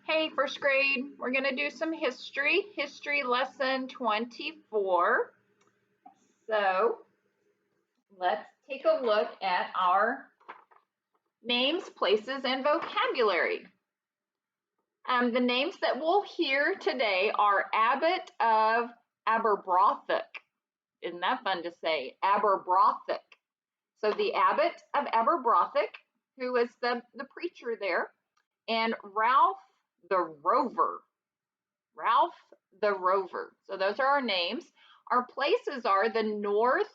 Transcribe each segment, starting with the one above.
Hey, first grade, we're going to do some history lesson 24. So let's take a look at our names, places, and vocabulary. The names that we'll hear today are Abbot of Aberbrothock. Isn't that fun to say? Aberbrothock. So the Abbot of Aberbrothock, who is the preacher there, and Ralph the Rover. Ralph the Rover. So those are our names. Our places are the North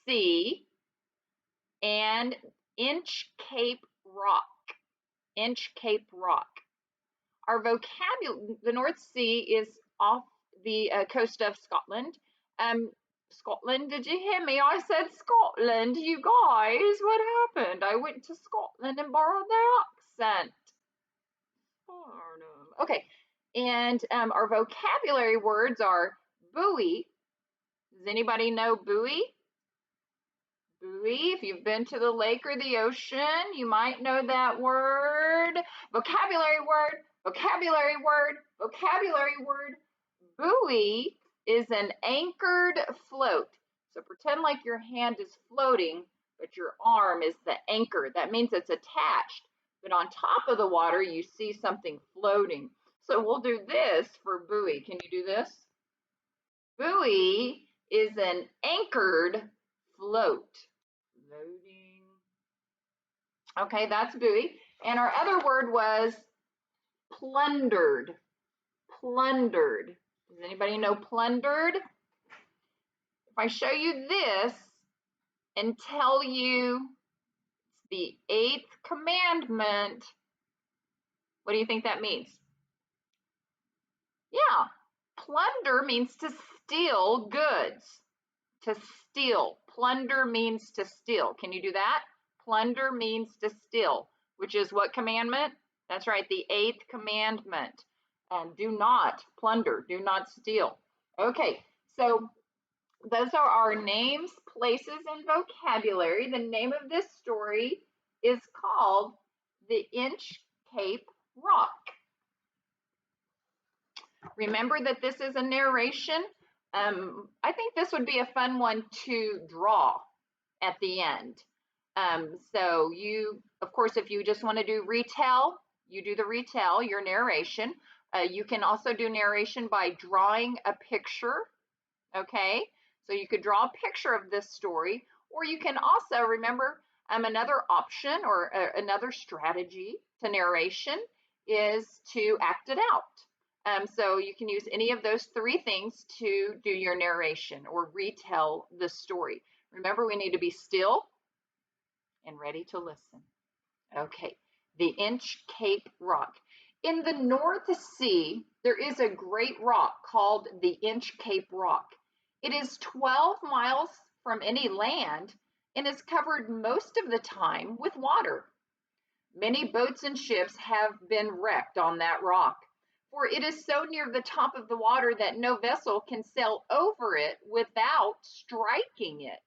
Sea and Inchcape Rock. Inchcape Rock. Our vocabulary, the North Sea is off the coast of Scotland. Scotland, did you hear me? I said Scotland, you guys. What happened? I went to Scotland and borrowed their accent. Okay, and our vocabulary words are buoy. Does anybody know buoy? Buoy, if you've been to the lake or the ocean, you might know that word. Vocabulary word, vocabulary word, vocabulary word. Buoy is an anchored float. So pretend like your hand is floating, but your arm is the anchor. That means it's attached. But on top of the water, you see something floating. So we'll do this for buoy. Can you do this? Buoy is an anchored float. Loading. Okay, that's buoy. And our other word was plundered. Plundered. Does anybody know plundered? If I show you this and tell you it's the 8th commandment, what do you think that means? Yeah, plunder means to steal goods. To steal. Plunder means to steal. Can you do that? Plunder means to steal, which is what commandment? That's right, the 8th commandment. Do not plunder, do not steal. Okay, so those are our names, places, and vocabulary. The name of this story is called the Inchcape Rock. Remember that this is a narration. I think this would be a fun one to draw at the end. So you, of course, if you just want to do retell, you do the retell, your narration. You can also do narration by drawing a picture, okay? So you could draw a picture of this story, or you can also remember another option or another strategy to narration is to act it out. So you can use any of those 3 things to do your narration or retell the story. Remember, we need to be still and ready to listen. Okay, the Inchcape Rock. In the North Sea, there is a great rock called the Inchcape Rock. It is 12 miles from any land and is covered most of the time with water. Many boats and ships have been wrecked on that rock, for it is so near the top of the water that no vessel can sail over it without striking it.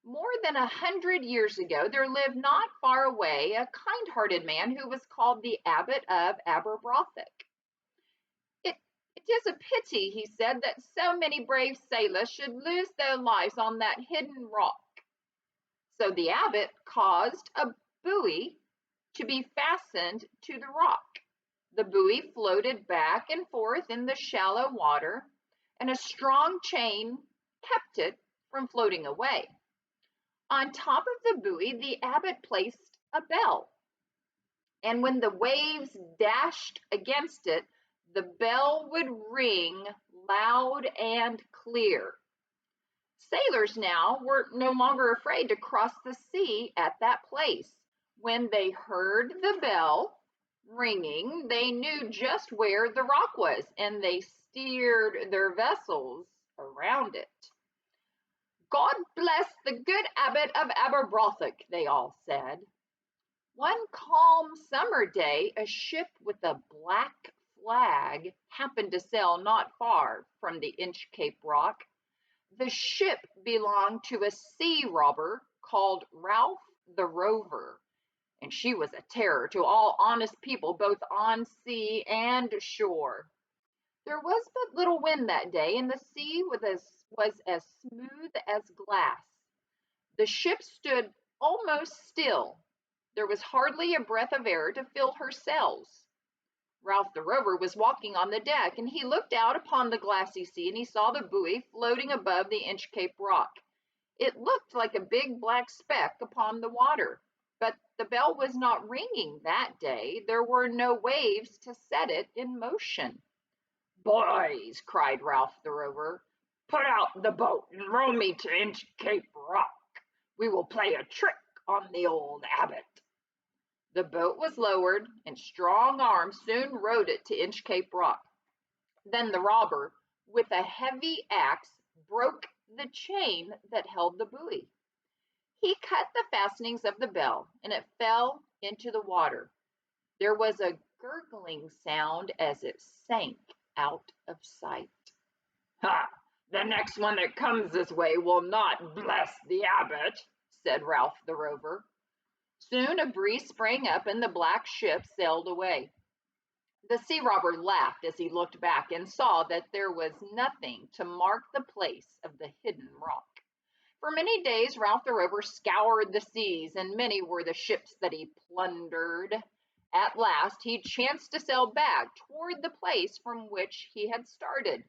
More than 100 years ago, there lived not far away a kind-hearted man who was called the Abbot of Aberbrothock. It is a pity, he said, that so many brave sailors should lose their lives on that hidden rock. So the abbot caused a buoy to be fastened to the rock. The buoy floated back and forth in the shallow water, and a strong chain kept it from floating away. On top of the buoy, the abbot placed a bell, and when the waves dashed against it, the bell would ring loud and clear. Sailors now were no longer afraid to cross the sea at that place. When they heard the bell ringing, they knew just where the rock was, and they steered their vessels around it. God bless the good abbot of Aberbrothock, they all said. One calm summer day, a ship with a black flag happened to sail not far from the Inchcape Rock. The ship belonged to a sea robber called Ralph the Rover, and she was a terror to all honest people, both on sea and shore. There was but little wind that day, and the sea was as smooth as glass. The ship stood almost still. There was hardly a breath of air to fill her sails. Ralph the Rover was walking on the deck, and he looked out upon the glassy sea, and he saw the buoy floating above the Inchcape Rock. It looked like a big black speck upon the water, but the bell was not ringing that day. There were no waves to set it in motion. "Boys," cried Ralph the Rover, "put out the boat and row me to Inchcape Rock. We will play a trick on the old abbot." The boat was lowered, and strong arms soon rowed it to Inchcape Rock. Then the robber, with a heavy axe, broke the chain that held the buoy. He cut the fastenings of the bell, and it fell into the water. There was a gurgling sound as it sank out of sight. "Ha! The next one that comes this way will not bless the abbot," said Ralph the Rover. Soon a breeze sprang up, and the black ship sailed away. The sea robber laughed as he looked back and saw that there was nothing to mark the place of the hidden rock. For many days Ralph the Rover scoured the seas, and many were the ships that he plundered. At last he chanced to sail back toward the place from which he had started.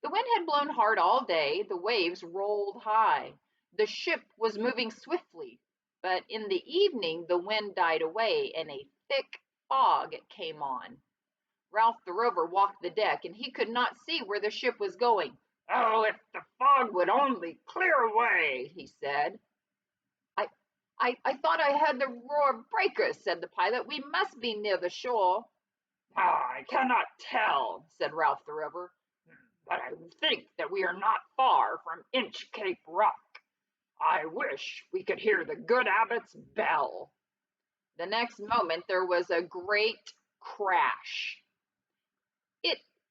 The wind had blown hard all day, the waves rolled high. The ship was moving swiftly, but in the evening the wind died away and a thick fog came on. Ralph the Rover walked the deck, and he could not see where the ship was going. "Oh, if the fog would only clear away," he said. I thought I heard the roar of breakers," said the pilot. "We must be near the shore." "I cannot tell," said Ralph the Rover, "but I think that we are not far from Inchcape Rock. I wish we could hear the good abbot's bell." The next moment there was a great crash.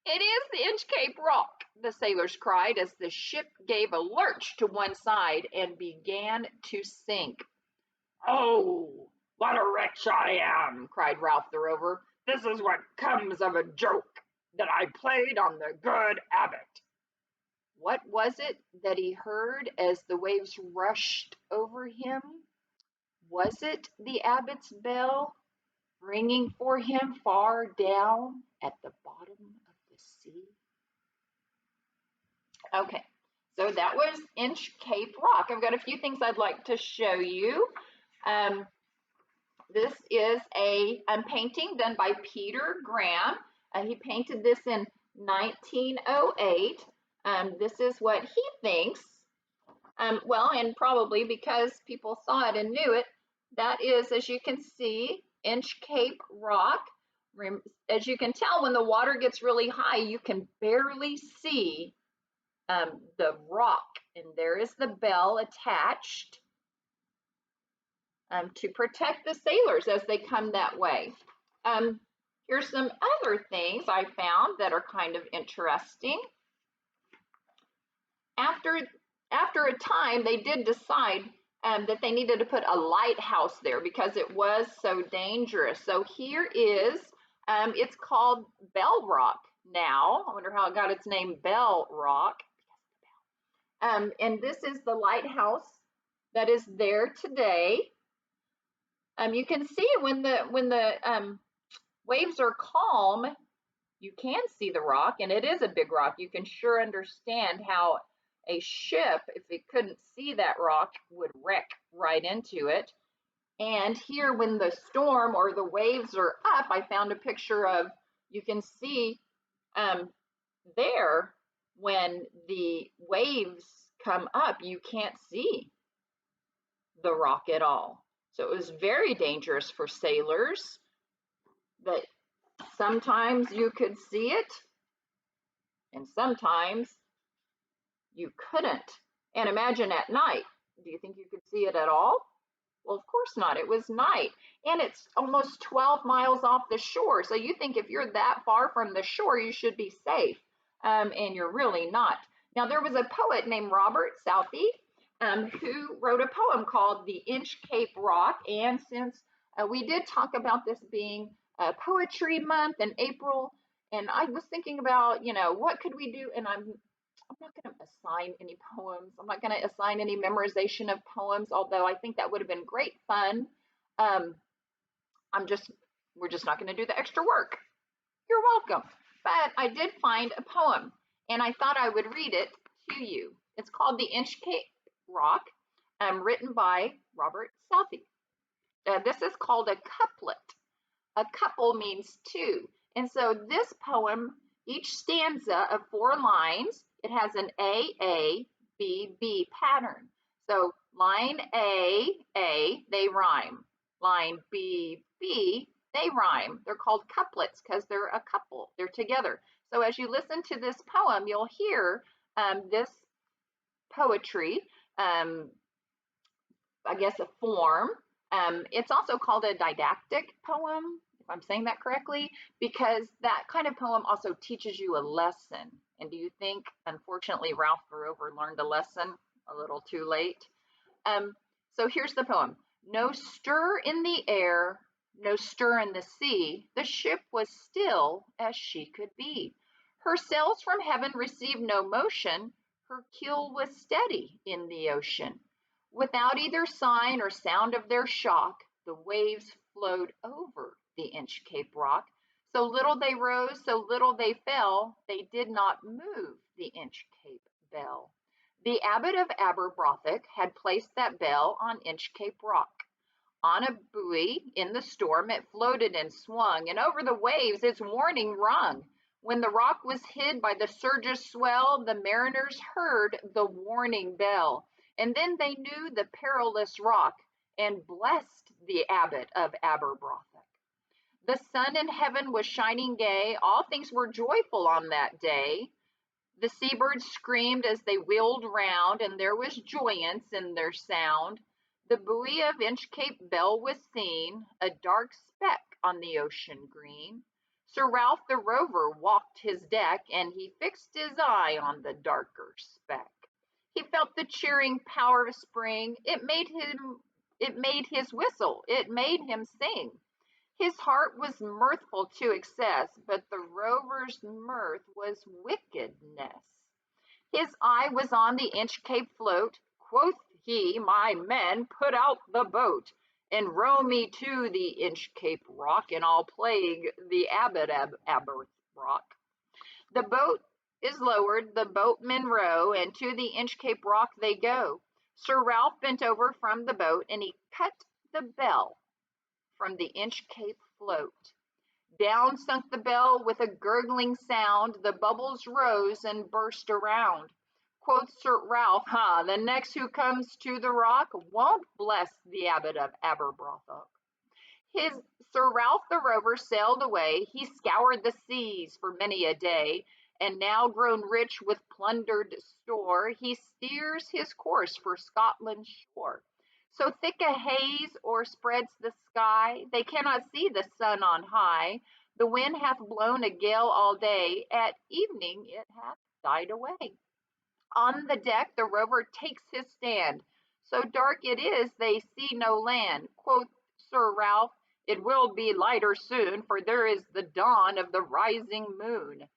It is the Inchcape Rock," the sailors cried as the ship gave a lurch to one side and began to sink. "Oh, what a wretch I am," cried Ralph the Rover. "This is what comes of a joke that I played on the good abbot." What was it that he heard as the waves rushed over him? Was it the abbot's bell ringing for him far down at the bottom of the sea? Okay, so that was Inchcape Rock. I've got a few things I'd like to show you. This is a painting done by Peter Graham. He painted this in 1908. This is what he thinks. Well, and probably because people saw it and knew it, that is, as you can see, Inchcape Rock. As you can tell, when the water gets really high, you can barely see the rock, and there is the bell attached to protect the sailors as they come that way. Here's some other things I found that are kind of interesting. After a time, they did decide that they needed to put a lighthouse there because it was so dangerous. So here is, it's called Bell Rock now. I wonder how it got its name, Bell Rock. And this is the lighthouse that is there today. You can see when the waves are calm, you can see the rock, and it is a big rock. You can sure understand how a ship, if it couldn't see that rock, would wreck right into it. And here, when the storm or the waves are up, I found a picture of, you can see there, when the waves come up, you can't see the rock at all. So it was very dangerous for sailors, that sometimes you could see it and sometimes you couldn't. And imagine at night, do you think you could see it at all? Well, of course not. It was night, and it's almost 12 miles off the shore. So you think if you're that far from the shore, you should be safe, and you're really not. Now, there was a poet named Robert Southey who wrote a poem called The Inchcape Rock, and since We did talk about this being Poetry Month in April, and I was thinking about, what could we do? And I'm not going to assign any poems. I'm not going to assign any memorization of poems, although I think that would have been great fun. Um, I'm just, we're just not going to do the extra work. You're welcome. But I did find a poem, and I thought I would read it to you. It's called The Inchcape Rock, written by Robert Southey. This is called a couplet. A couple means two. And so this poem, each stanza of 4 lines, it has an A, B, B pattern. So line A, they rhyme. Line B, B, they rhyme. They're called couplets because they're a couple. They're together. So as you listen to this poem, you'll hear this poetry, um, I guess, a form. It's also called a didactic poem, if I'm saying that correctly, because that kind of poem also teaches you a lesson. And do you think, unfortunately, Ralph the Rover learned a lesson a little too late? Um, so here's the poem. No stir in the air, no stir in the sea. The ship was still as she could be. Her sails from heaven received no motion. Her keel was steady in the ocean. Without either sign or sound of their shock, the waves flowed over the Inchcape Rock. So little they rose, so little they fell. They did not move the Inchcape Bell. The abbot of Aberbrothock had placed that bell on Inchcape Rock. On a buoy in the storm it floated and swung, and over the waves its warning rung. When the rock was hid by the surge's swell, the mariners heard the warning bell, and then they knew the perilous rock, and blessed the abbot of Aberbrothock. The sun in heaven was shining gay, all things were joyful on that day. The seabirds screamed as they wheeled round, and there was joyance in their sound. The buoy of Inchcape Bell was seen, a dark speck on the ocean green. Sir Ralph the Rover walked his deck, and he fixed his eye on the darker speck. He felt the cheering power of spring. It made his whistle, it made him sing. His heart was mirthful to excess, but the rover's mirth was wickedness. His eye was on the Inchcape float. Quoth he, my men, put out the boat, and row me to the Inchcape Rock, and I'll plague the abbot Aberrock. The boat is lowered, the boatmen row, and to the Inchcape Rock they go. Sir Ralph bent over from the boat, and he cut the bell from the Inchcape float. Down sunk the bell with a gurgling sound, the bubbles rose and burst around. Quoth Sir Ralph, the next who comes to the rock won't bless the abbot of Aberbrothock. His Sir Ralph the Rover sailed away, he scoured the seas for many a day, and now grown rich with plundered store, he steers his course for Scotland's shore. So thick a haze o'erspreads the sky, they cannot see the sun on high. The wind hath blown a gale all day, at evening it hath died away. On the deck the rover takes his stand, so dark it is they see no land. Quoth Sir Ralph, it will be lighter soon, for there is the dawn of the rising moon.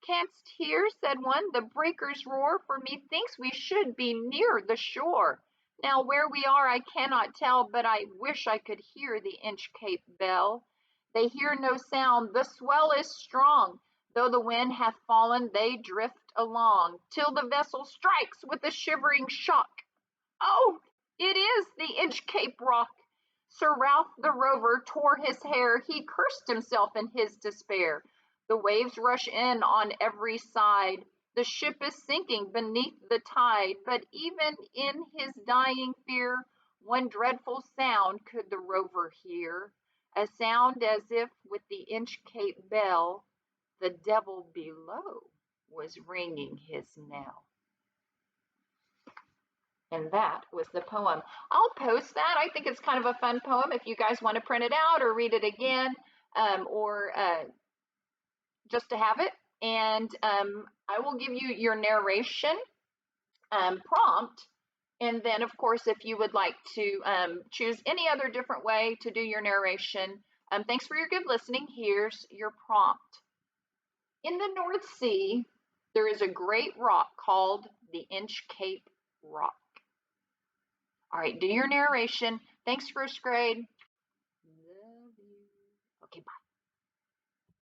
Canst hear, said one, the breakers roar? For methinks we should be near the shore. Now where we are I cannot tell, but I wish I could hear the Inchcape Bell. They hear no sound, the swell is strong. Though the wind hath fallen, they drift along, till the vessel strikes with a shivering shock. Oh, it is the Inchcape Rock. Sir Ralph the Rover tore his hair, he cursed himself in his despair. The waves rush in on every side, the ship is sinking beneath the tide, but even in his dying fear, one dreadful sound could the rover hear, a sound as if with the Inchcape Bell, the devil below was ringing his knell. And that was the poem. I'll post that. I think it's kind of a fun poem if you guys want to print it out or read it again, or just to have it. And I will give you your narration prompt. And then, of course, if you would like to choose any other different way to do your narration, thanks for your good listening. Here's your prompt. In the North Sea, there is a great rock called the Inchcape Rock. All right, do your narration. Thanks, first grade. Love you. Okay, bye.